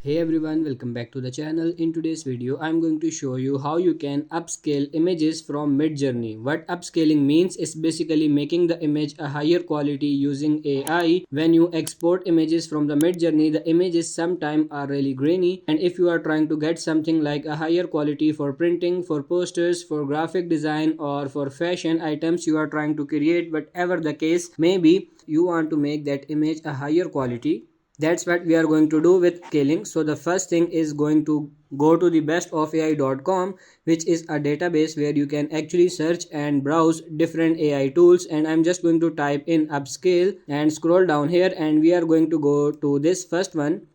Hey everyone, welcome back to the channel. In today's video, I'm going to show you how you can upscale images from Midjourney. What upscaling means is basically making the image a higher quality using AI. When you export images from the Midjourney, the images sometimes are really grainy, and if you are trying to get something like a higher quality for printing, for posters, for graphic design, or for fashion items you are trying to create, whatever the case may be, you want to make that image a higher quality. That's what we are going to do with scaling. So the first thing is going to go to the bestofai.com, which is a database where you can actually search and browse different AI tools, and I'm just going to type in upscale and scroll down here, and we are going to go to this first one.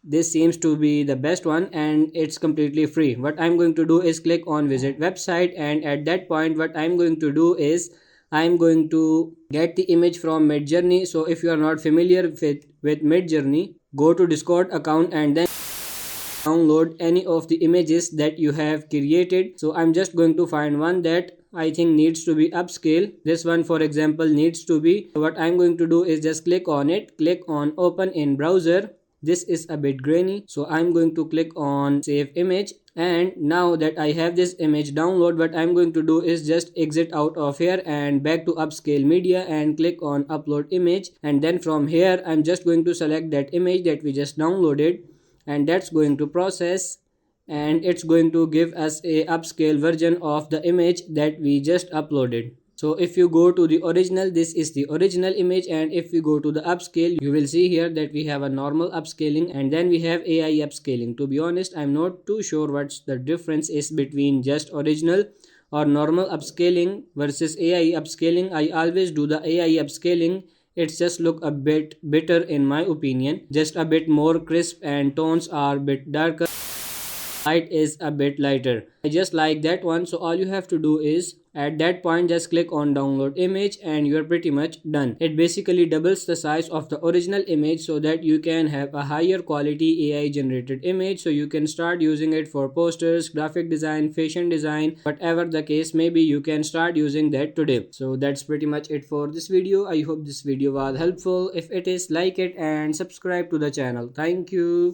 This seems to be the best one and it's completely free. What I'm going to do is click on visit website, and at that point what I'm going to do is I'm going to get the image from Midjourney. So if you are not familiar with Midjourney, go to Discord account and then download any of the images that you have created. So I'm just going to find one that I think needs to be upscale. This one for example needs to be. So what I'm going to do is just click on it, click on open in browser. This is a bit grainy, so I'm going to click on save image, and now that I have this image download, what I'm going to do is just exit out of here and back to upscale media and click on upload image, and then from here I'm just going to select that image that we just downloaded, and that's going to process, and it's going to give us a upscale version of the image that we just uploaded. So if you go to the original, this is the original image, and if we go to the upscale, you will see here that we have a normal upscaling and then we have AI upscaling. To be honest, I'm not too sure what's the difference is between just original or normal upscaling versus AI upscaling. I always do the AI upscaling. It's just look a bit better in my opinion, just a bit more crisp and tones are a bit darker, light is a bit lighter. I just like that one. So all you have to do is at that point just click on download image and you're pretty much done. It basically doubles the size of the original image so that you can have a higher quality AI generated image, so you can start using it for posters, graphic design, fashion design, whatever the case may be, you can start using that today. So that's pretty much it for this video. I hope this video was helpful. If it is, like it and subscribe to the channel. Thank you.